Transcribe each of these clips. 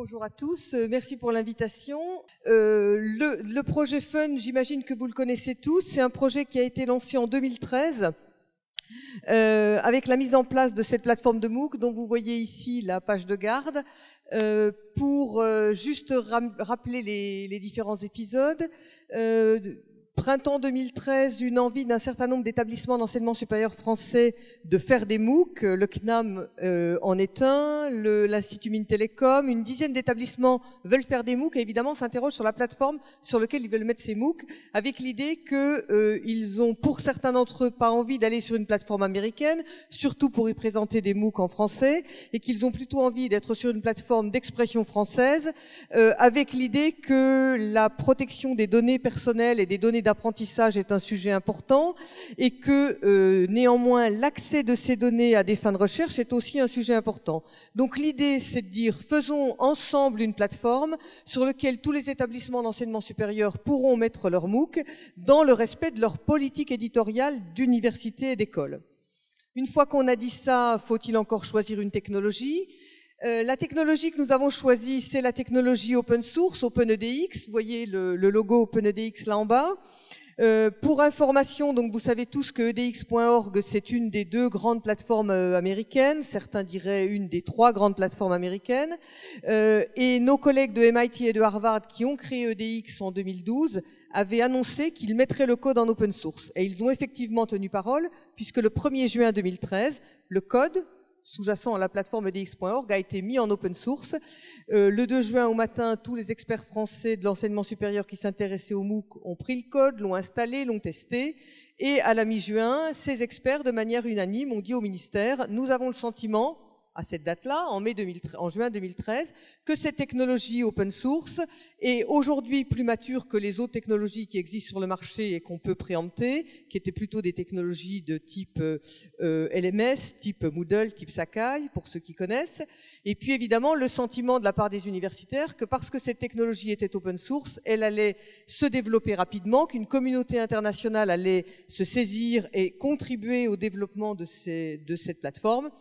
Bonjour à tous, merci pour l'invitation. Le projet Fun, j'imagine que vous le connaissez tous, c'est un projet qui a été lancé en 2013 avec la mise en place de cette plateforme de MOOC dont vous voyez ici la page de garde. Pour juste rappeler les différents épisodes, printemps 2013, une envie d'un certain nombre d'établissements d'enseignement supérieur français de faire des MOOC. Le CNAM en est un, l'Institut Mines Télécom, une dizaine d'établissements veulent faire des MOOC et évidemment s'interrogent sur la plateforme sur laquelle ils veulent mettre ces MOOC, avec l'idée qu'ils ont, pour certains d'entre eux, pas envie d'aller sur une plateforme américaine, surtout pour y présenter des MOOC en français, et qu'ils ont plutôt envie d'être sur une plateforme d'expression française, avec l'idée que la protection des données personnelles et des données d'apprentissage est un sujet important et que néanmoins l'accès de ces données à des fins de recherche est aussi un sujet important. Donc l'idée c'est de dire faisons ensemble une plateforme sur laquelle tous les établissements d'enseignement supérieur pourront mettre leur MOOC dans le respect de leur politique éditoriale d'université et d'école. Une fois qu'on a dit ça, faut-il encore choisir une technologie ? La technologie que nous avons choisie, c'est la technologie open source, OpenEDX. Vous voyez le logo OpenEDX là en bas. Pour information, donc vous savez tous que edx.org, c'est une des deux grandes plateformes américaines. Certains diraient une des trois grandes plateformes américaines. Et nos collègues de MIT et de Harvard qui ont créé EDX en 2012 avaient annoncé qu'ils mettraient le code en open source. Et ils ont effectivement tenu parole, puisque le 1er juin 2013, le code sous-jacent à la plateforme edx.org a été mis en open source. Le 2 juin au matin, tous les experts français de l'enseignement supérieur qui s'intéressaient au MOOC ont pris le code, l'ont installé, l'ont testé. Et à la mi-juin, ces experts, de manière unanime, ont dit au ministère, nous avons le sentiment, à cette date-là, en juin 2013, que cette technologie open source est aujourd'hui plus mature que les autres technologies qui existent sur le marché et qu'on peut préempter, qui étaient plutôt des technologies de type LMS, type Moodle, type Sakai, pour ceux qui connaissent. Et puis évidemment, le sentiment de la part des universitaires que parce que cette technologie était open source, elle allait se développer rapidement, qu'une communauté internationale allait se saisir et contribuer au développement de cette plateforme.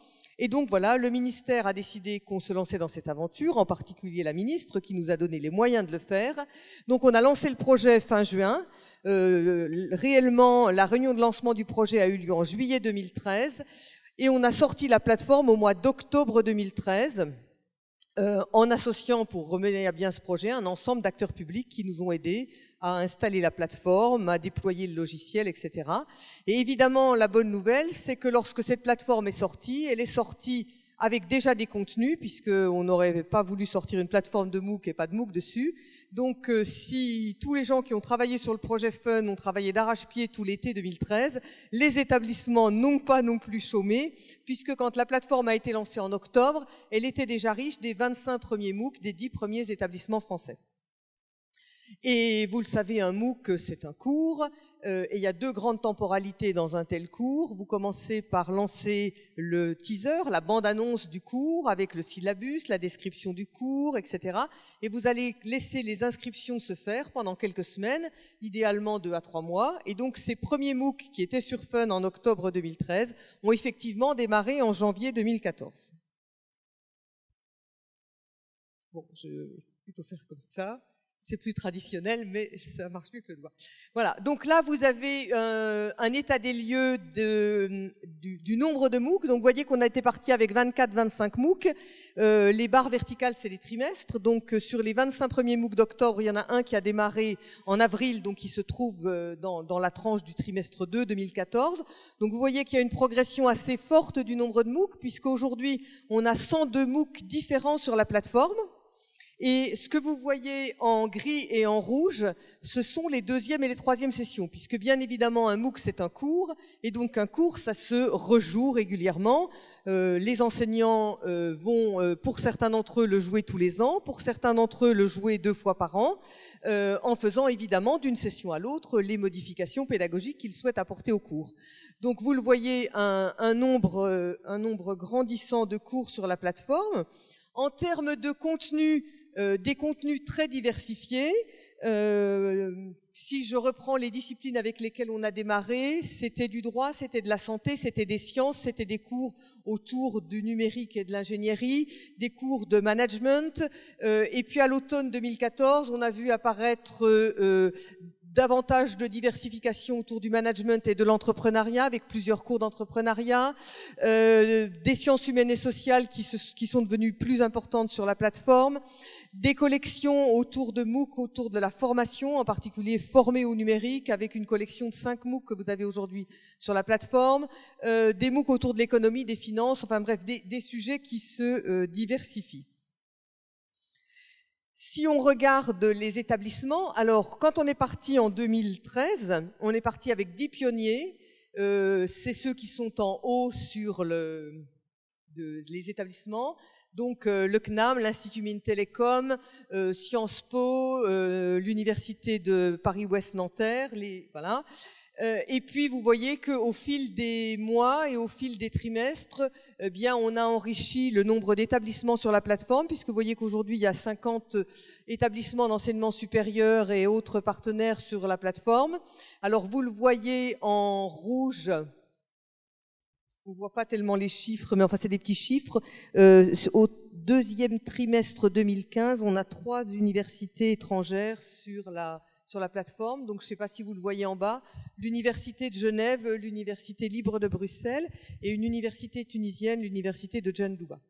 Et donc voilà, le ministère a décidé qu'on se lançait dans cette aventure, en particulier la ministre qui nous a donné les moyens de le faire. Donc on a lancé le projet fin juin. Réellement, la réunion de lancement du projet a eu lieu en juillet 2013 et on a sorti la plateforme au mois d'octobre 2013 en associant, pour mener à bien ce projet, un ensemble d'acteurs publics qui nous ont aidés à installer la plateforme, à déployer le logiciel, etc. Et évidemment, la bonne nouvelle, c'est que lorsque cette plateforme est sortie, elle est sortie avec déjà des contenus, puisqu'on n'aurait pas voulu sortir une plateforme de MOOC et pas de MOOC dessus. Donc, si tous les gens qui ont travaillé sur le projet Fun ont travaillé d'arrache-pied tout l'été 2013, les établissements n'ont pas non plus chômé, puisque quand la plateforme a été lancée en octobre, elle était déjà riche des 25 premiers MOOC des 10 premiers établissements français. Et vous le savez, un MOOC, c'est un cours, et il y a deux grandes temporalités dans un tel cours. Vous commencez par lancer le teaser, la bande-annonce du cours, avec le syllabus, la description du cours, etc. Et vous allez laisser les inscriptions se faire pendant quelques semaines, idéalement 2 à 3 mois. Et donc ces premiers MOOC qui étaient sur Fun en octobre 2013 ont effectivement démarré en janvier 2014. Bon, je vais plutôt faire comme ça. C'est plus traditionnel, mais ça marche mieux que le doigt. Voilà. Donc là, vous avez un état des lieux du nombre de MOOC. Donc, vous voyez qu'on a été parti avec 24-25 MOOC. Les barres verticales, c'est les trimestres. Donc, sur les 25 premiers MOOC d'octobre, il y en a un qui a démarré en avril, donc qui se trouve dans la tranche du trimestre 2 2014. Donc, vous voyez qu'il y a une progression assez forte du nombre de MOOC, puisqu'aujourd'hui, on a 102 MOOC différents sur la plateforme. Et ce que vous voyez en gris et en rouge, ce sont les deuxième et les troisième sessions, puisque bien évidemment un MOOC c'est un cours, et donc un cours ça se rejoue régulièrement. Les enseignants vont, pour certains d'entre eux, le jouer tous les ans, pour certains d'entre eux le jouer 2 fois par an, en faisant évidemment d'une session à l'autre les modifications pédagogiques qu'ils souhaitent apporter au cours. Donc vous le voyez, un nombre grandissant de cours sur la plateforme. En termes de contenu, des contenus très diversifiés, Si je reprends les disciplines avec lesquelles on a démarré, c'était du droit, c'était de la santé, c'était des sciences, c'était des cours autour du numérique et de l'ingénierie, des cours de management. Et puis à l'automne 2014, on a vu apparaître davantage de diversification autour du management et de l'entrepreneuriat, avec plusieurs cours d'entrepreneuriat, des sciences humaines et sociales qui sont devenues plus importantes sur la plateforme, des collections autour de MOOC, autour de la formation, en particulier formée au numérique, avec une collection de 5 MOOC que vous avez aujourd'hui sur la plateforme, des MOOC autour de l'économie, des finances, enfin bref, des sujets qui se diversifient. Si on regarde les établissements, alors quand on est parti en 2013, on est parti avec 10 pionniers, c'est ceux qui sont en haut sur les établissements. Donc le CNAM, l'Institut Mines Télécom, Sciences Po, l'Université de Paris-Ouest Nanterre, voilà. Et puis vous voyez qu'au fil des mois et au fil des trimestres, eh bien on a enrichi le nombre d'établissements sur la plateforme, puisque vous voyez qu'aujourd'hui il y a 50 établissements d'enseignement supérieur et autres partenaires sur la plateforme. Alors vous le voyez en rouge. On ne voit pas tellement les chiffres, mais enfin c'est des petits chiffres. Au deuxième trimestre 2015, on a 3 universités étrangères sur la plateforme. Donc je ne sais pas si vous le voyez en bas. L'Université de Genève, l'Université libre de Bruxelles et une université tunisienne, l'Université de Djenduba.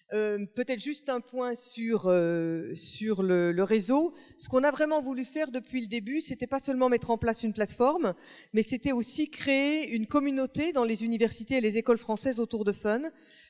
Peut-être juste un point sur le réseau. Ce qu'on a vraiment voulu faire depuis le début, c'était pas seulement mettre en place une plateforme, mais c'était aussi créer une communauté dans les universités et les écoles françaises autour de Fun.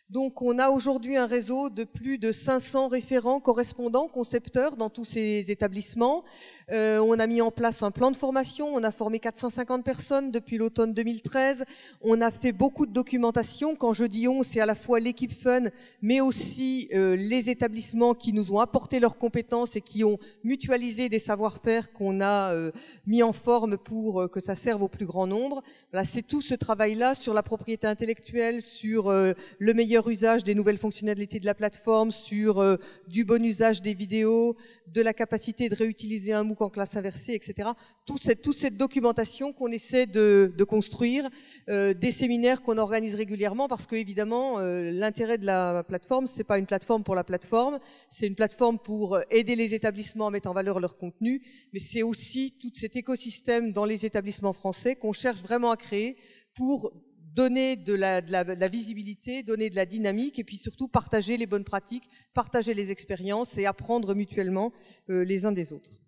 Donc on a aujourd'hui un réseau de plus de 500 référents, correspondants, concepteurs dans tous ces établissements. On a mis en place un plan de formation, on a formé 450 personnes depuis l'automne 2013. On a fait beaucoup de documentation. Quand je dis on, c'est à la fois l'équipe Fun, mais aussi les établissements qui nous ont apporté leurs compétences et qui ont mutualisé des savoir-faire qu'on a mis en forme pour que ça serve au plus grand nombre. Voilà, c'est tout ce travail-là sur la propriété intellectuelle, sur le meilleur usage des nouvelles fonctionnalités de la plateforme, sur du bon usage des vidéos, de la capacité de réutiliser un MOOC en classe inversée, etc. Toute cette documentation qu'on essaie de construire, des séminaires qu'on organise régulièrement, parce que évidemment l'intérêt de la plateforme, c'est pas une plateforme pour la plateforme, c'est une plateforme pour aider les établissements à mettre en valeur leur contenu, mais c'est aussi tout cet écosystème dans les établissements français qu'on cherche vraiment à créer pour donner de la visibilité, donner de la dynamique et puis surtout partager les bonnes pratiques, partager les expériences et apprendre mutuellement les uns des autres.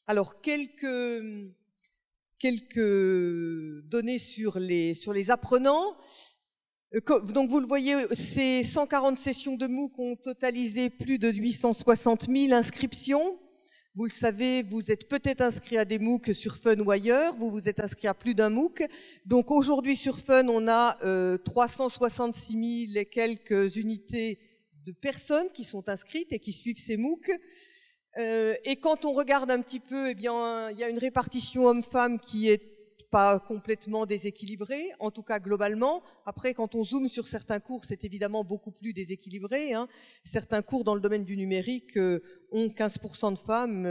Alors, quelques données sur les apprenants. Donc vous le voyez, ces 140 sessions de MOOC ont totalisé plus de 860 000 inscriptions. Vous le savez, vous êtes peut-être inscrit à des MOOC sur Fun ou ailleurs, vous vous êtes inscrit à plus d'un MOOC. Donc aujourd'hui sur Fun, on a 366 000 et quelques unités de personnes qui sont inscrites et qui suivent ces MOOC. Et quand on regarde un petit peu, eh bien, il y a une répartition homme-femme qui est pas complètement déséquilibrée, en tout cas globalement. Après, quand on zoome sur certains cours, c'est évidemment beaucoup plus déséquilibré, hein. Certains cours dans le domaine du numérique ont 15% de femmes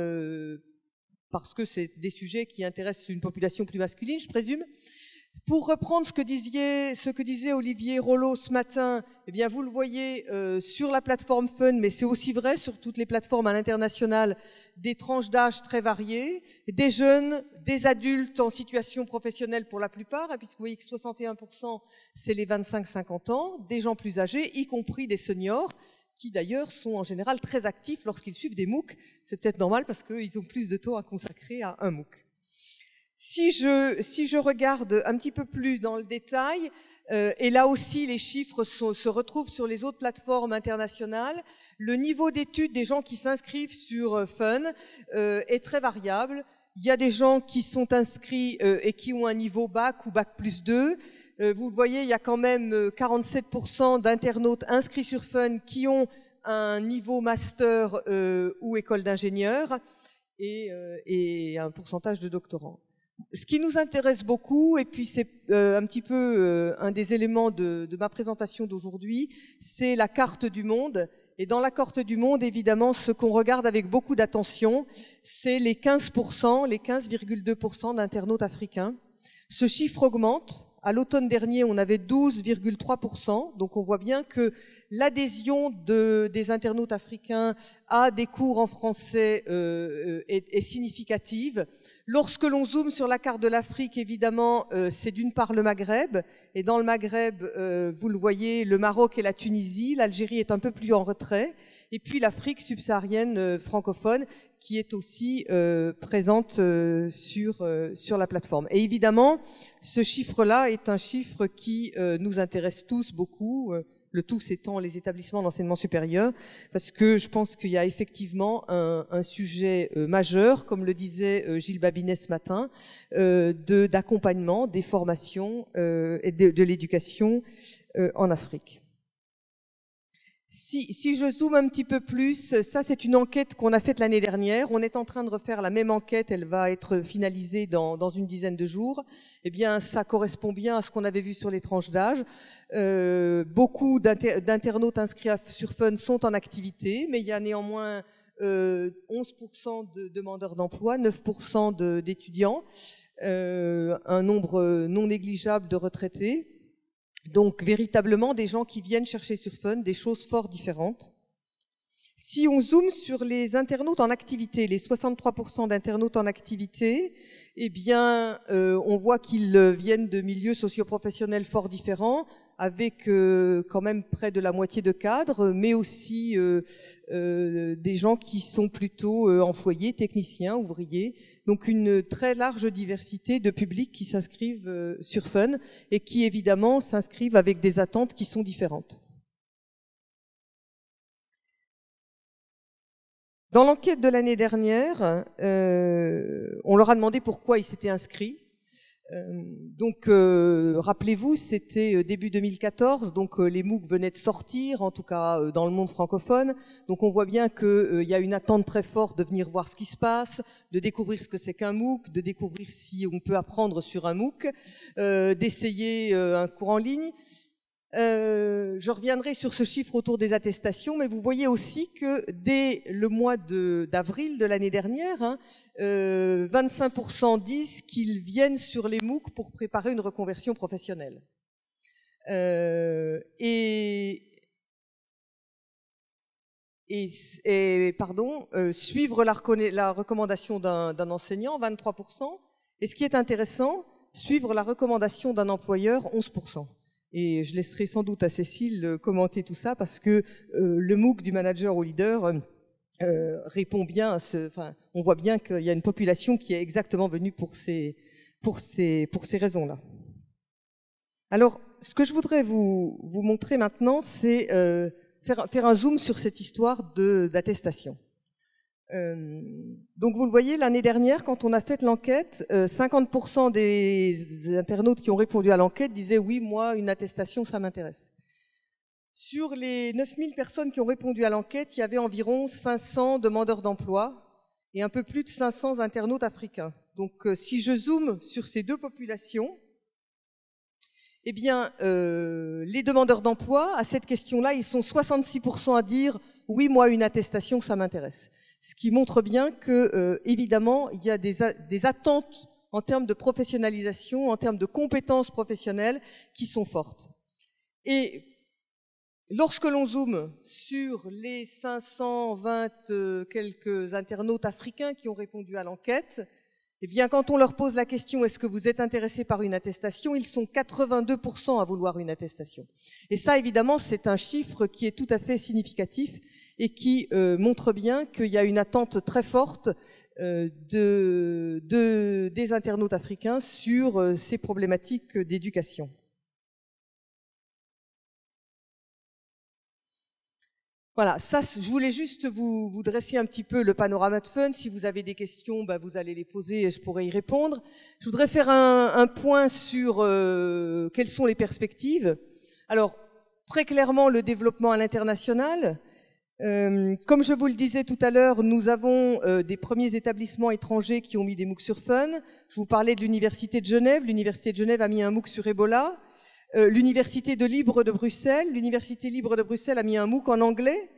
parce que c'est des sujets qui intéressent une population plus masculine, je présume. Pour reprendre ce que disait Olivier Rollo ce matin, eh bien vous le voyez sur la plateforme Fun, mais c'est aussi vrai sur toutes les plateformes à l'international, des tranches d'âge très variées, des jeunes, des adultes en situation professionnelle pour la plupart, hein, puisque vous voyez que 61% c'est les 25-50 ans, des gens plus âgés, y compris des seniors, qui d'ailleurs sont en général très actifs lorsqu'ils suivent des MOOC. C'est peut-être normal parce qu'ils ont plus de temps à consacrer à un MOOC. Si je regarde un petit peu plus dans le détail, et là aussi les chiffres se retrouvent sur les autres plateformes internationales, le niveau d'études des gens qui s'inscrivent sur Fun est très variable. Il y a des gens qui sont inscrits et qui ont un niveau bac ou bac plus 2. Vous le voyez, il y a quand même 47% d'internautes inscrits sur Fun qui ont un niveau master ou école d'ingénieur et un pourcentage de doctorants. Ce qui nous intéresse beaucoup, et puis c'est un petit peu un des éléments de ma présentation d'aujourd'hui, c'est la carte du monde. Et dans la carte du monde, évidemment, ce qu'on regarde avec beaucoup d'attention, c'est les 15%, les 15,2% d'internautes africains. Ce chiffre augmente. À l'automne dernier, on avait 12,3%. Donc on voit bien que l'adhésion des internautes africains à des cours en français est significative. Lorsque l'on zoome sur la carte de l'Afrique, évidemment, c'est d'une part le Maghreb. Et dans le Maghreb, vous le voyez, le Maroc et la Tunisie. L'Algérie est un peu plus en retrait. Et puis l'Afrique subsaharienne francophone qui est aussi présente sur la plateforme. Et évidemment, ce chiffre-là est un chiffre qui nous intéresse tous beaucoup, le tous étant les établissements d'enseignement supérieur, parce que je pense qu'il y a effectivement un sujet majeur, comme le disait Gilles Babinet ce matin, d'accompagnement, des formations et de l'éducation en Afrique. Si je zoome un petit peu plus, ça c'est une enquête qu'on a faite l'année dernière. On est en train de refaire la même enquête, elle va être finalisée dans une dizaine de jours. Eh bien, ça correspond bien à ce qu'on avait vu sur les tranches d'âge. Beaucoup d'internautes inscrits sur Fun sont en activité, mais il y a néanmoins 11% de demandeurs d'emploi, 9% d'étudiants, un nombre non négligeable de retraités. Donc, véritablement, des gens qui viennent chercher sur Fun des choses fort différentes. Si on zoome sur les internautes en activité, les 63% d'internautes en activité, eh bien, on voit qu'ils viennent de milieux socio-professionnels fort différents, avec quand même près de la moitié de cadres, mais aussi des gens qui sont plutôt employés, techniciens, ouvriers. Donc une très large diversité de publics qui s'inscrivent sur Fun et qui évidemment s'inscrivent avec des attentes qui sont différentes. Dans l'enquête de l'année dernière, on leur a demandé pourquoi ils s'étaient inscrits. Donc, rappelez-vous, c'était début 2014, donc les MOOC venaient de sortir, en tout cas dans le monde francophone. Donc, on voit bien qu'il y a une attente très forte de venir voir ce qui se passe, de découvrir ce que c'est qu'un MOOC, de découvrir si on peut apprendre sur un MOOC, d'essayer un cours en ligne. Je reviendrai sur ce chiffre autour des attestations, mais vous voyez aussi que dès le mois d'avril de l'année dernière, 25% disent qu'ils viennent sur les MOOC pour préparer une reconversion professionnelle. Suivre la recommandation d'un enseignant, 23%. Et ce qui est intéressant, suivre la recommandation d'un employeur, 11%. Et je laisserai sans doute à Cécile commenter tout ça parce que le MOOC du manager au leader répond bien à on voit bien qu'il y a une population qui est exactement venue pour ces raisons-là. Alors, ce que je voudrais vous montrer maintenant, c'est faire un zoom sur cette histoire d'attestation. Donc vous le voyez, l'année dernière, quand on a fait l'enquête, 50% des internautes qui ont répondu à l'enquête disaient « oui, moi, une attestation, ça m'intéresse ». Sur les 9000 personnes qui ont répondu à l'enquête, il y avait environ 500 demandeurs d'emploi et un peu plus de 500 internautes africains. Donc si je zoome sur ces deux populations, eh bien, les demandeurs d'emploi, à cette question-là, ils sont 66% à dire « oui, moi, une attestation, ça m'intéresse ». Ce qui montre bien que, évidemment, il y a des attentes en termes de professionnalisation, en termes de compétences professionnelles qui sont fortes. Et lorsque l'on zoome sur les 520 quelques internautes africains qui ont répondu à l'enquête, eh bien, quand on leur pose la question « est-ce que vous êtes intéressé par une attestation ?», ils sont 82% à vouloir une attestation. Et ça, évidemment, c'est un chiffre qui est tout à fait significatif et qui montre bien qu'il y a une attente très forte des internautes africains sur ces problématiques d'éducation. Voilà, ça, je voulais juste vous dresser un petit peu le panorama de Fun. Si vous avez des questions, vous allez les poser et je pourrai y répondre. Je voudrais faire un point sur quelles sont les perspectives. Alors, très clairement, le développement à l'international. Comme je vous le disais tout à l'heure, nous avons des premiers établissements étrangers qui ont mis des MOOC sur Fun. Je vous parlais de l'Université de Genève. L'Université de Genève a mis un MOOC sur Ebola. L'Université libre de Bruxelles a mis un MOOC en anglais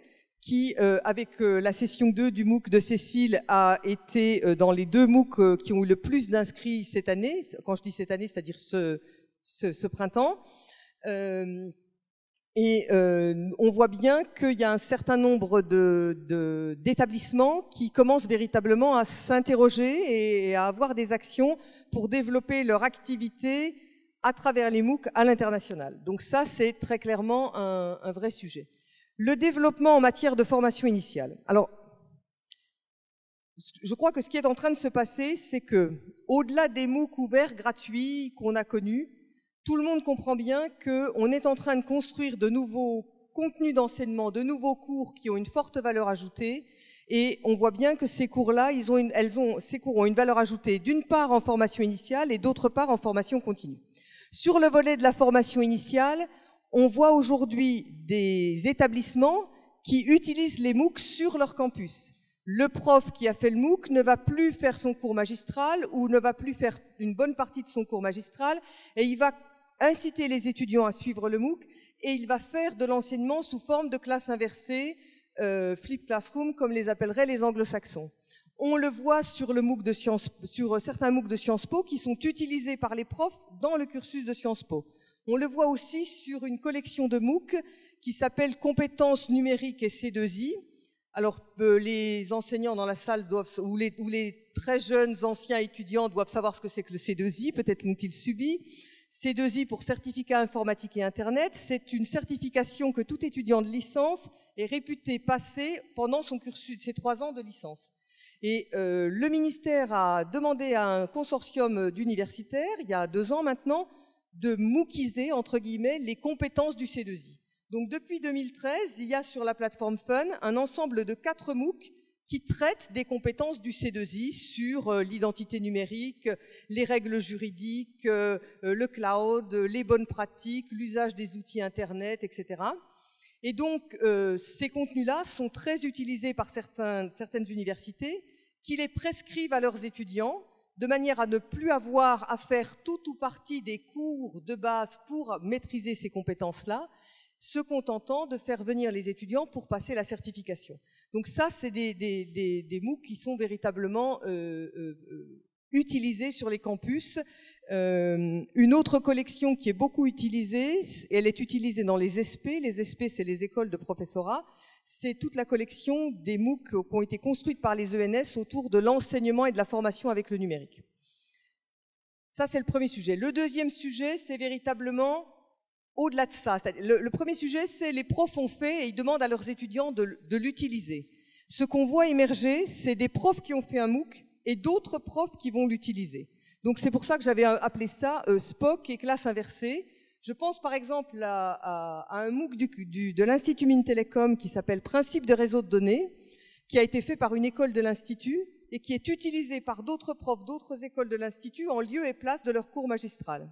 qui, avec la session 2 du MOOC de Cécile, a été dans les 2 MOOC qui ont eu le plus d'inscrits cette année. Quand je dis cette année, c'est-à-dire ce printemps. On voit bien qu'il y a un certain nombre d'établissements qui commencent véritablement à s'interroger et à avoir des actions pour développer leur activité à travers les MOOC à l'international. Donc ça, c'est très clairement un vrai sujet. Le développement en matière de formation initiale. Alors, je crois que ce qui est en train de se passer, c'est que, au-delà des MOOC ouverts gratuits qu'on a connus, tout le monde comprend bien qu'on est en train de construire de nouveaux contenus d'enseignement, de nouveaux cours qui ont une forte valeur ajoutée. Et on voit bien que ces cours-là, ces cours ont une valeur ajoutée d'une part en formation initiale et d'autre part en formation continue. Sur le volet de la formation initiale, on voit aujourd'hui des établissements qui utilisent les MOOC sur leur campus. Le prof qui a fait le MOOC ne va plus faire son cours magistral ou ne va plus faire une bonne partie de son cours magistral et il va inciter les étudiants à suivre le MOOC et il va faire de l'enseignement sous forme de classe inversée, flip classroom comme les appelleraient les anglo-saxons. On le voit sur certains MOOC de Sciences Po qui sont utilisés par les profs dans le cursus de Sciences Po. On le voit aussi sur une collection de MOOC qui s'appelle Compétences numériques et C2I. Alors, les enseignants dans la salle ou les très jeunes anciens étudiants doivent savoir ce que c'est que le C2I, peut-être l'ont-ils subi. C2I pour certificat informatique et Internet, c'est une certification que tout étudiant de licence est réputé passer pendant son cursus, ses 3 ans de licence. Et le ministère a demandé à un consortium d'universitaires, il y a 2 ans maintenant, de mookiser, entre guillemets, les compétences du C2I. Donc depuis 2013, il y a sur la plateforme Fun un ensemble de 4 MOOC qui traitent des compétences du C2I sur l'identité numérique, les règles juridiques, le cloud, les bonnes pratiques, l'usage des outils Internet, etc. Et donc ces contenus-là sont très utilisés par certaines universités qui les prescrivent à leurs étudiants de manière à ne plus avoir à faire tout ou partie des cours de base pour maîtriser ces compétences-là, se contentant de faire venir les étudiants pour passer la certification. Donc ça, c'est des MOOC qui sont véritablement utilisés sur les campus. Une autre collection qui est beaucoup utilisée, elle est utilisée dans les SP. Les SP, c'est les écoles de professorat. C'est toute la collection des MOOC qui ont été construites par les ENS autour de l'enseignement et de la formation avec le numérique. Ça, c'est le premier sujet. Le deuxième sujet, c'est véritablement au-delà de ça. Le premier sujet, c'est les profs ont fait et ils demandent à leurs étudiants de l'utiliser. Ce qu'on voit émerger, c'est des profs qui ont fait un MOOC et d'autres profs qui vont l'utiliser. Donc c'est pour ça que j'avais appelé ça SPOC et classe inversée. Je pense par exemple à un MOOC de l'Institut Mines-Télécom qui s'appelle Principe de réseau de données, qui a été fait par une école de l'Institut et qui est utilisé par d'autres profs d'autres écoles de l'Institut en lieu et place de leur cours magistral.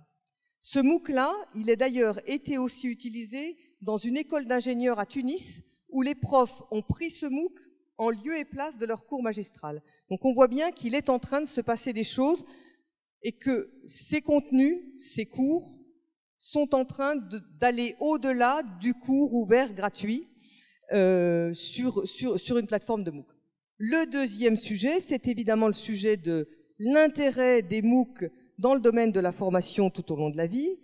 Ce MOOC-là, il a d'ailleurs été aussi utilisé dans une école d'ingénieurs à Tunis où les profs ont pris ce MOOC en lieu et place de leur cours magistral. Donc on voit bien qu'il est en train de se passer des choses et que ces contenus, ces cours, sont en train d'aller au-delà du cours ouvert gratuit sur une plateforme de MOOC. Le deuxième sujet, c'est évidemment le sujet de l'intérêt des MOOC dans le domaine de la formation tout au long de la vie.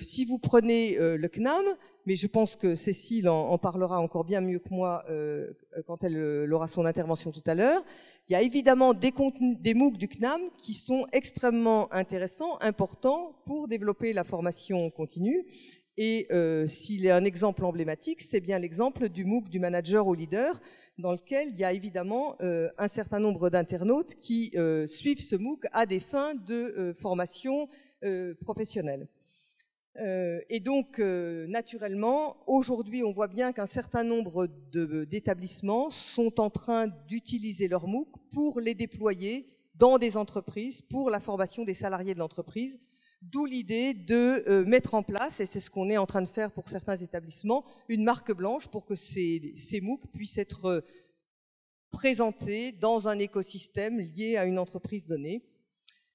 Si vous prenez le CNAM, mais je pense que Cécile en parlera encore bien mieux que moi quand elle aura son intervention tout à l'heure, il y a évidemment des MOOC du CNAM qui sont extrêmement intéressants, importants pour développer la formation continue. Et s'il y a un exemple emblématique, c'est bien l'exemple du MOOC du manager au leader, dans lequel il y a évidemment un certain nombre d'internautes qui suivent ce MOOC à des fins de formation professionnelle. Et donc, naturellement, aujourd'hui, on voit bien qu'un certain nombre d'établissements sont en train d'utiliser leur MOOC pour les déployer dans des entreprises, pour la formation des salariés de l'entreprise, d'où l'idée de mettre en place, et c'est ce qu'on est en train de faire pour certains établissements, une marque blanche pour que ces MOOC puissent être présentés dans un écosystème lié à une entreprise donnée.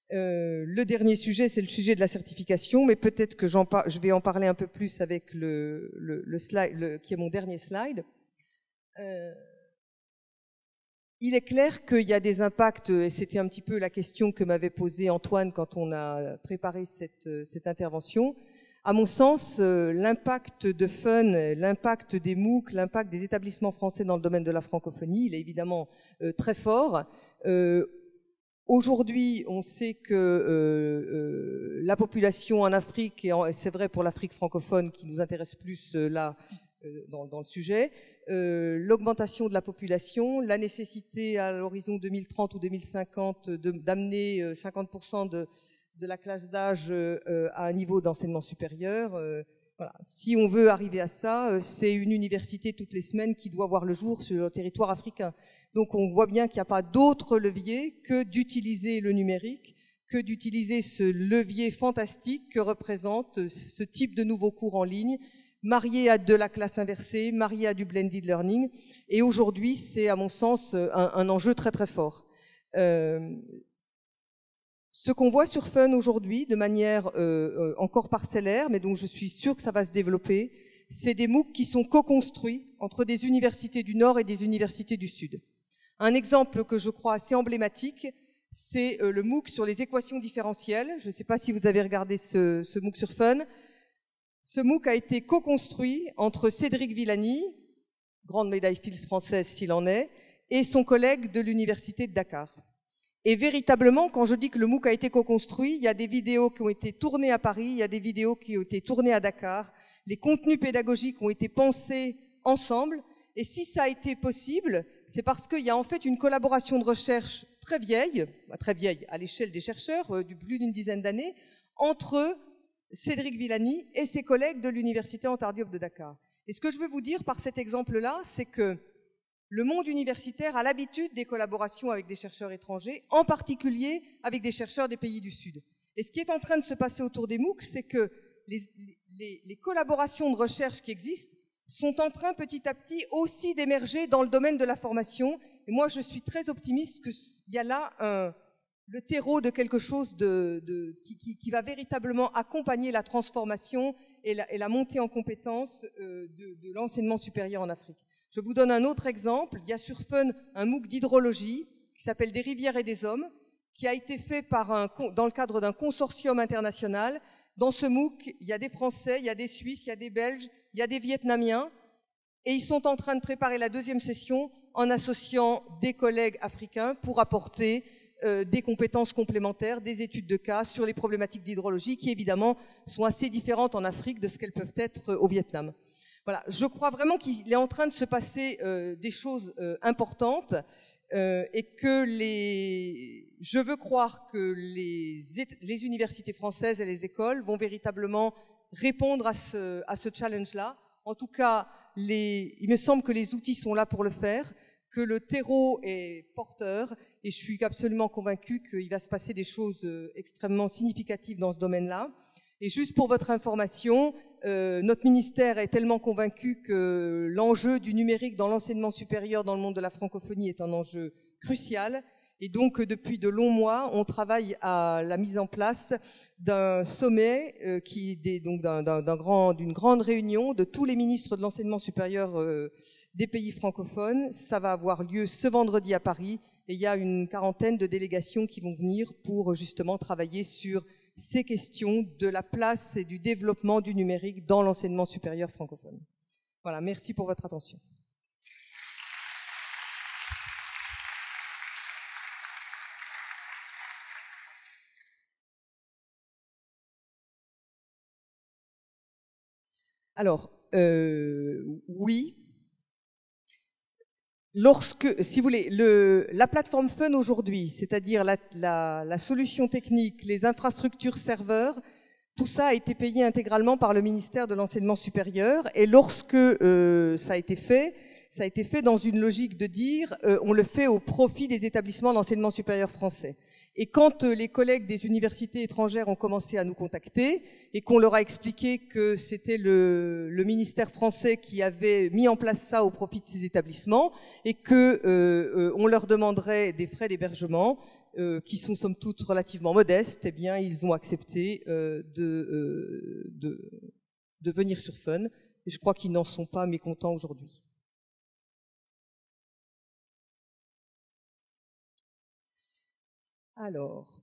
Le dernier sujet, c'est le sujet de la certification, mais peut-être que je vais en parler un peu plus avec le slide, qui est mon dernier slide. Il est clair qu'il y a des impacts, et c'était un petit peu la question que m'avait posée Antoine quand on a préparé cette intervention. À mon sens, l'impact de Fun, l'impact des MOOC, l'impact des établissements français dans le domaine de la francophonie, il est évidemment très fort. Aujourd'hui, on sait que la population en Afrique, et c'est vrai pour l'Afrique francophone qui nous intéresse plus là dans le sujet, l'augmentation de la population, la nécessité à l'horizon 2030 ou 2050 d'amener 50% de la classe d'âge à un niveau d'enseignement supérieur. Voilà. Si on veut arriver à ça, c'est une université toutes les semaines qui doit voir le jour sur le territoire africain. Donc on voit bien qu'il n'y a pas d'autre levier que d'utiliser le numérique, que d'utiliser ce levier fantastique que représente ce type de nouveaux cours en ligne, marié à de la classe inversée, marié à du blended learning. Et aujourd'hui, c'est à mon sens un enjeu très très fort. Ce qu'on voit sur Fun aujourd'hui, de manière encore parcellaire, mais dont je suis sûre que ça va se développer, c'est des MOOC qui sont co-construits entre des universités du Nord et des universités du Sud. Un exemple que je crois assez emblématique, c'est le MOOC sur les équations différentielles. Je ne sais pas si vous avez regardé ce MOOC sur Fun. Ce MOOC a été co-construit entre Cédric Villani, grande médaille Fields française s'il en est, et son collègue de l'université de Dakar. Et véritablement, quand je dis que le MOOC a été co-construit, il y a des vidéos qui ont été tournées à Paris, il y a des vidéos qui ont été tournées à Dakar, les contenus pédagogiques ont été pensés ensemble, et si ça a été possible, c'est parce qu'il y a en fait une collaboration de recherche très vieille à l'échelle des chercheurs, du plus d'une dizaine d'années, entre Cédric Villani et ses collègues de l'université Anta Diop de Dakar. Et ce que je veux vous dire par cet exemple-là, c'est que le monde universitaire a l'habitude des collaborations avec des chercheurs étrangers, en particulier avec des chercheurs des pays du Sud. Et ce qui est en train de se passer autour des MOOC, c'est que les collaborations de recherche qui existent sont en train petit à petit aussi d'émerger dans le domaine de la formation. Et moi, je suis très optimiste qu'il y a là le terreau de quelque chose qui va véritablement accompagner la transformation et la montée en compétences de l'enseignement supérieur en Afrique. Je vous donne un autre exemple. Il y a sur Fun un MOOC d'hydrologie qui s'appelle Des rivières et des hommes, qui a été fait dans le cadre d'un consortium international. Dans ce MOOC, il y a des Français, il y a des Suisses, il y a des Belges, il y a des Vietnamiens, et ils sont en train de préparer la deuxième session en associant des collègues africains pour apporter des compétences complémentaires, des études de cas sur les problématiques d'hydrologie qui, évidemment, sont assez différentes en Afrique de ce qu'elles peuvent être au Vietnam. Voilà, je crois vraiment qu'il est en train de se passer des choses importantes et que je veux croire que les universités françaises et les écoles vont véritablement répondre à ce challenge-là. En tout cas, il me semble que les outils sont là pour le faire, que le terreau est porteur, et je suis absolument convaincue qu'il va se passer des choses extrêmement significatives dans ce domaine-là. Et juste pour votre information, notre ministère est tellement convaincu que l'enjeu du numérique dans l'enseignement supérieur dans le monde de la francophonie est un enjeu crucial. Et donc, depuis de longs mois, on travaille à la mise en place d'un sommet, d'une grande réunion de tous les ministres de l'enseignement supérieur des pays francophones. Ça va avoir lieu ce vendredi à Paris, et il y a une quarantaine de délégations qui vont venir pour justement travailler sur ces questions de la place et du développement du numérique dans l'enseignement supérieur francophone. Voilà, merci pour votre attention. Alors, oui. Si vous voulez, la plateforme Fun aujourd'hui, c'est-à-dire la solution technique, les infrastructures serveurs, tout ça a été payé intégralement par le ministère de l'Enseignement supérieur. Et lorsque ça a été fait dans une logique de dire on le fait au profit des établissements d'enseignement supérieur français. Et quand les collègues des universités étrangères ont commencé à nous contacter et qu'on leur a expliqué que c'était le ministère français qui avait mis en place ça au profit de ces établissements et que on leur demanderait des frais d'hébergement qui sont somme toute relativement modestes, eh bien ils ont accepté de venir sur Fun. Et je crois qu'ils n'en sont pas mécontents aujourd'hui. Alors,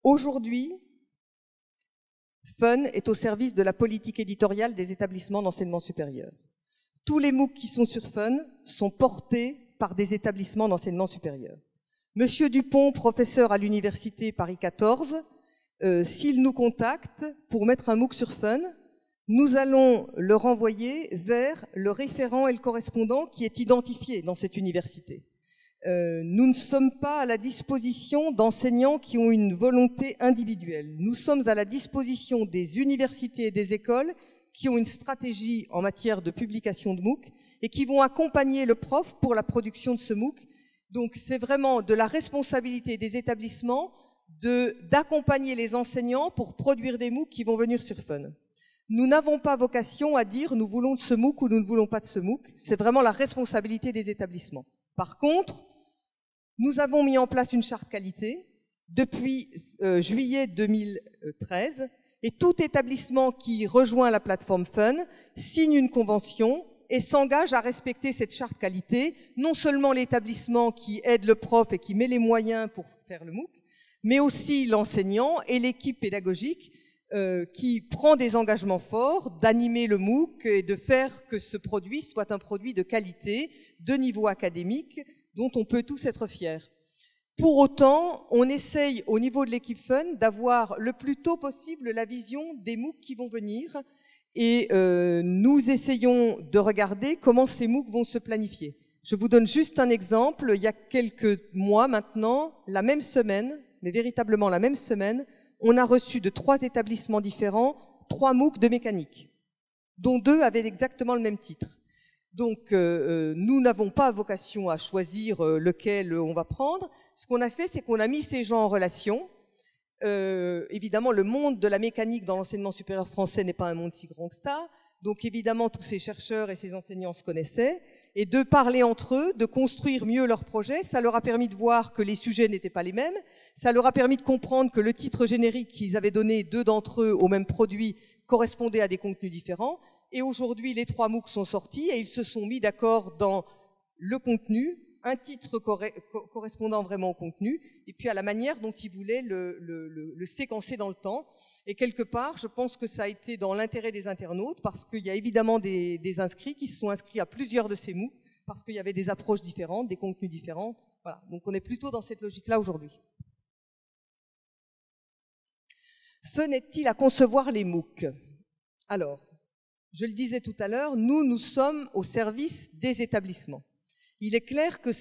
aujourd'hui, Fun est au service de la politique éditoriale des établissements d'enseignement supérieur. Tous les MOOC qui sont sur Fun sont portés par des établissements d'enseignement supérieur. Monsieur Dupont, professeur à l'université Paris 14, s'il nous contacte pour mettre un MOOC sur Fun, nous allons le renvoyer vers le référent et le correspondant qui est identifié dans cette université. Nous ne sommes pas à la disposition d'enseignants qui ont une volonté individuelle. Nous sommes à la disposition des universités et des écoles qui ont une stratégie en matière de publication de MOOC et qui vont accompagner le prof pour la production de ce MOOC. Donc c'est vraiment de la responsabilité des établissements d'accompagner les enseignants pour produire des MOOC qui vont venir sur Fun. Nous n'avons pas vocation à dire nous voulons de ce MOOC ou nous ne voulons pas de ce MOOC. C'est vraiment la responsabilité des établissements. Par contre, nous avons mis en place une charte qualité depuis juillet 2013 et tout établissement qui rejoint la plateforme Fun signe une convention et s'engage à respecter cette charte qualité, non seulement l'établissement qui aide le prof et qui met les moyens pour faire le MOOC, mais aussi l'enseignant et l'équipe pédagogique qui prend des engagements forts d'animer le MOOC et de faire que ce produit soit un produit de qualité, de niveau académique, dont on peut tous être fiers. Pour autant, on essaye au niveau de l'équipe Fun d'avoir le plus tôt possible la vision des MOOC qui vont venir et nous essayons de regarder comment ces MOOC vont se planifier. Je vous donne juste un exemple. Il y a quelques mois maintenant, la même semaine, mais véritablement la même semaine, on a reçu de 3 établissements différents 3 MOOC de mécanique, dont 2 avaient exactement le même titre. Donc, nous n'avons pas vocation à choisir lequel on va prendre. Ce qu'on a fait, c'est qu'on a mis ces gens en relation. Évidemment, le monde de la mécanique dans l'enseignement supérieur français n'est pas un monde si grand que ça. Donc, évidemment, tous ces chercheurs et ces enseignants se connaissaient. Et de parler entre eux, de construire mieux leurs projets, ça leur a permis de voir que les sujets n'étaient pas les mêmes. Ça leur a permis de comprendre que le titre générique qu'ils avaient donné, 2 d'entre eux, au même produit, correspondait à des contenus différents. Et aujourd'hui, les 3 MOOC sont sortis et ils se sont mis d'accord dans le contenu, un titre correspondant vraiment au contenu, et puis à la manière dont ils voulaient le séquencer dans le temps. Et quelque part, je pense que ça a été dans l'intérêt des internautes, parce qu'il y a évidemment des inscrits qui se sont inscrits à plusieurs de ces MOOC, parce qu'il y avait des approches différentes, des contenus différents. Voilà. Donc on est plutôt dans cette logique-là aujourd'hui. Fun est-il à concevoir les MOOC? Alors, je le disais tout à l'heure, nous sommes au service des établissements. Il est clair que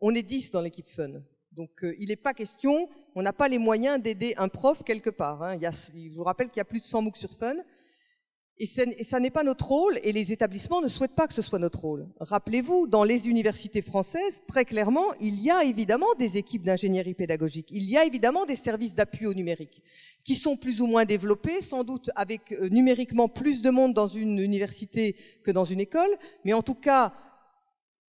on est 10 dans l'équipe Fun. Donc, il n'est pas question, on n'a pas les moyens d'aider un prof quelque part. Hein. Je vous rappelle qu'il y a plus de 100 MOOC sur Fun. Et ça n'est pas notre rôle, et les établissements ne souhaitent pas que ce soit notre rôle. Rappelez-vous, dans les universités françaises, très clairement, il y a évidemment des équipes d'ingénierie pédagogique, il y a évidemment des services d'appui au numérique, qui sont plus ou moins développés, sans doute avec numériquement plus de monde dans une université que dans une école, mais en tout cas,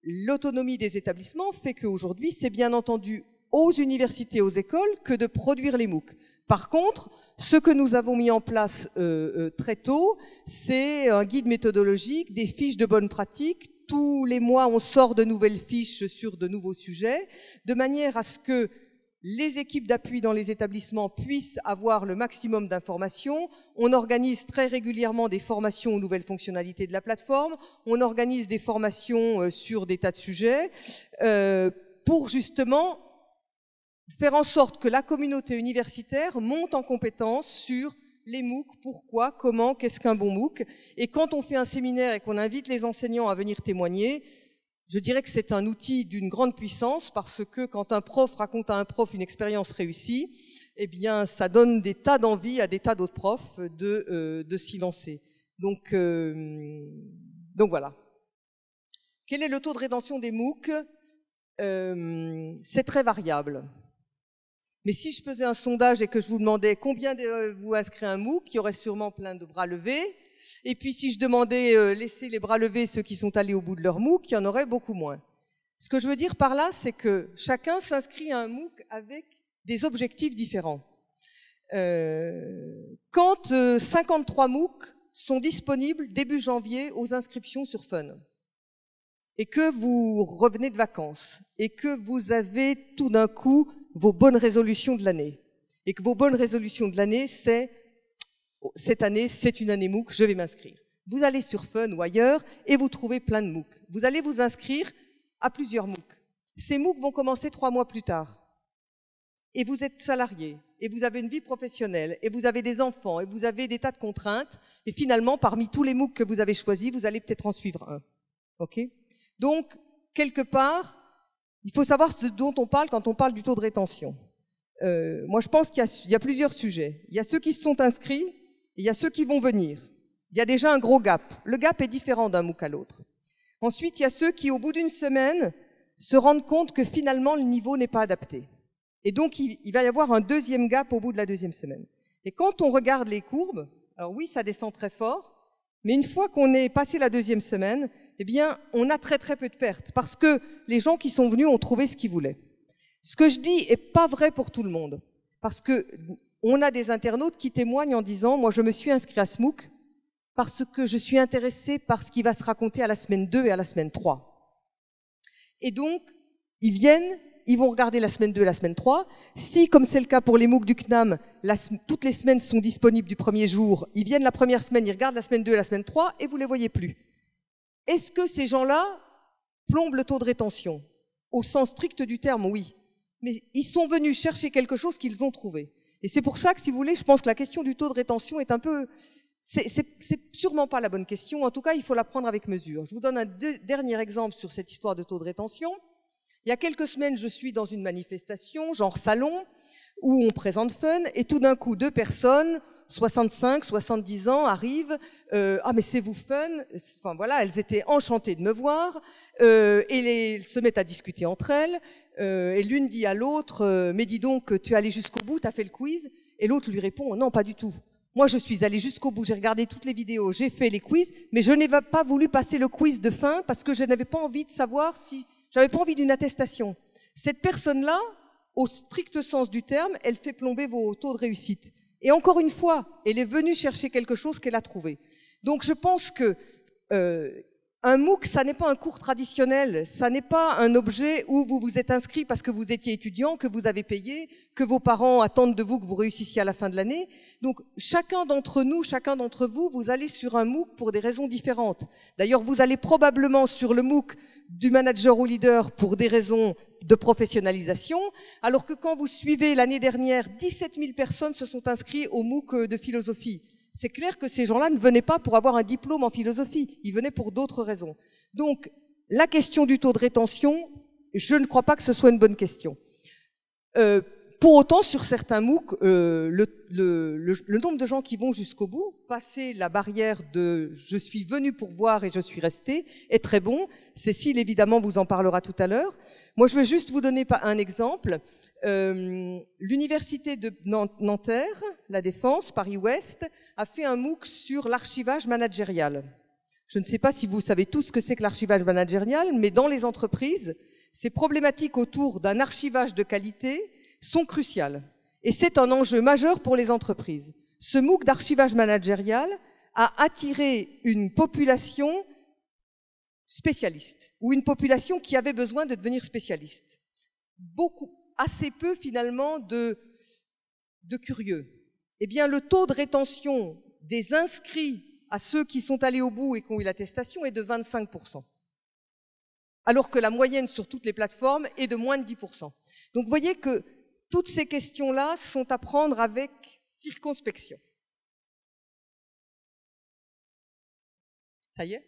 l'autonomie des établissements fait qu'aujourd'hui, c'est bien entendu aux universités, aux écoles, que de produire les MOOC. Par contre, ce que nous avons mis en place très tôt, c'est un guide méthodologique, des fiches de bonnes pratiques. Tous les mois, on sort de nouvelles fiches sur de nouveaux sujets, de manière à ce que les équipes d'appui dans les établissements puissent avoir le maximum d'informations. On organise très régulièrement des formations aux nouvelles fonctionnalités de la plateforme. On organise des formations sur des tas de sujets pour justement faire en sorte que la communauté universitaire monte en compétence sur les MOOC, pourquoi, comment, qu'est-ce qu'un bon MOOC. Et quand on fait un séminaire et qu'on invite les enseignants à venir témoigner, je dirais que c'est un outil d'une grande puissance, parce que quand un prof raconte à un prof une expérience réussie, eh bien, ça donne des tas d'envie à des tas d'autres profs de s'y lancer. Donc voilà. Quel est le taux de rétention des MOOC? C'est très variable. Mais si je faisais un sondage et que je vous demandais combien vous inscrivez un MOOC, il y aurait sûrement plein de bras levés. Et puis si je demandais laisser les bras levés ceux qui sont allés au bout de leur MOOC, il y en aurait beaucoup moins. Ce que je veux dire par là, c'est que chacun s'inscrit à un MOOC avec des objectifs différents. Quand 53 MOOC sont disponibles début janvier aux inscriptions sur Fun, et que vous revenez de vacances et que vous avez tout d'un coup vos bonnes résolutions de l'année et que vos bonnes résolutions de l'année, c'est cette année, c'est une année MOOC, je vais m'inscrire. Vous allez sur Fun ou ailleurs et vous trouvez plein de MOOC. Vous allez vous inscrire à plusieurs MOOC. Ces MOOC vont commencer 3 mois plus tard. Et vous êtes salarié, et vous avez une vie professionnelle, et vous avez des enfants, et vous avez des tas de contraintes, et finalement, parmi tous les MOOC que vous avez choisis, vous allez peut-être en suivre un. Ok ? Donc, quelque part, il faut savoir ce dont on parle quand on parle du taux de rétention. Moi, je pense qu'il y a plusieurs sujets. Il y a ceux qui se sont inscrits, et il y a ceux qui vont venir. Il y a déjà un gros gap. Le gap est différent d'un MOOC à l'autre. Ensuite, il y a ceux qui, au bout d'une semaine, se rendent compte que finalement, le niveau n'est pas adapté. Et donc, il va y avoir un deuxième gap au bout de la deuxième semaine. Et quand on regarde les courbes, alors oui, ça descend très fort, mais une fois qu'on est passé la deuxième semaine, eh bien, on a très très peu de pertes, parce que les gens qui sont venus ont trouvé ce qu'ils voulaient. Ce que je dis est pas vrai pour tout le monde, parce que on a des internautes qui témoignent en disant « Moi, je me suis inscrit à ce MOOC parce que je suis intéressé par ce qui va se raconter à la semaine 2 et à la semaine 3. » Et donc, ils viennent, ils vont regarder la semaine 2 et la semaine 3. Si, comme c'est le cas pour les MOOC du CNAM, toutes les semaines sont disponibles du premier jour, ils viennent la première semaine, ils regardent la semaine 2 et la semaine 3 et vous les voyez plus. Est-ce que ces gens-là plombent le taux de rétention? Au sens strict du terme, oui. Mais ils sont venus chercher quelque chose qu'ils ont trouvé. Et c'est pour ça que, si vous voulez, je pense que la question du taux de rétention est un peu... C'est sûrement pas la bonne question. En tout cas, il faut la prendre avec mesure. Je vous donne un dernier exemple sur cette histoire de taux de rétention. Il y a quelques semaines, je suis dans une manifestation, genre salon, où on présente Fun, et tout d'un coup, 2 personnes, 65, 70 ans, arrivent. Ah, mais c'est vous Fun. Enfin voilà, elles étaient enchantées de me voir, et elles se mettent à discuter entre elles. Et l'une dit à l'autre, mais dis donc, tu es allé jusqu'au bout, tu as fait le quiz? Et l'autre lui répond, non, pas du tout. Moi, je suis allée jusqu'au bout, j'ai regardé toutes les vidéos, j'ai fait les quiz, mais je n'ai pas voulu passer le quiz de fin parce que je n'avais pas envie de savoir si... J'avais pas envie d'une attestation. Cette personne-là, au strict sens du terme, elle fait plomber vos taux de réussite. Et encore une fois, elle est venue chercher quelque chose qu'elle a trouvé. Donc je pense que un MOOC, ça n'est pas un cours traditionnel, ça n'est pas un objet où vous vous êtes inscrit parce que vous étiez étudiant, que vous avez payé, que vos parents attendent de vous que vous réussissiez à la fin de l'année. Donc chacun d'entre nous, chacun d'entre vous, vous allez sur un MOOC pour des raisons différentes. D'ailleurs, vous allez probablement sur le MOOC du manager ou leader pour des raisons de professionnalisation, alors que quand vous suivez l'année dernière, 17 000 personnes se sont inscrites au MOOC de philosophie. C'est clair que ces gens-là ne venaient pas pour avoir un diplôme en philosophie, ils venaient pour d'autres raisons. Donc, la question du taux de rétention, je ne crois pas que ce soit une bonne question. Pour autant, sur certains MOOC, le nombre de gens qui vont jusqu'au bout, passer la barrière de « je suis venu pour voir et je suis resté » est très bon. Cécile, évidemment, vous en parlera tout à l'heure. Moi, je vais juste vous donner un exemple. L'université de Nanterre, La Défense, Paris-Ouest, a fait un MOOC sur l'archivage managérial. Je ne sais pas si vous savez tous ce que c'est que l'archivage managérial, mais dans les entreprises, ces problématiques autour d'un archivage de qualité sont cruciales. Et c'est un enjeu majeur pour les entreprises. Ce MOOC d'archivage managérial a attiré une population spécialiste, ou une population qui avait besoin de devenir spécialiste. Assez peu finalement de curieux. Eh bien, le taux de rétention des inscrits à ceux qui sont allés au bout et qui ont eu l'attestation est de 25%. Alors que la moyenne sur toutes les plateformes est de moins de 10%. Donc, vous voyez que toutes ces questions-là sont à prendre avec circonspection. Ça y est ?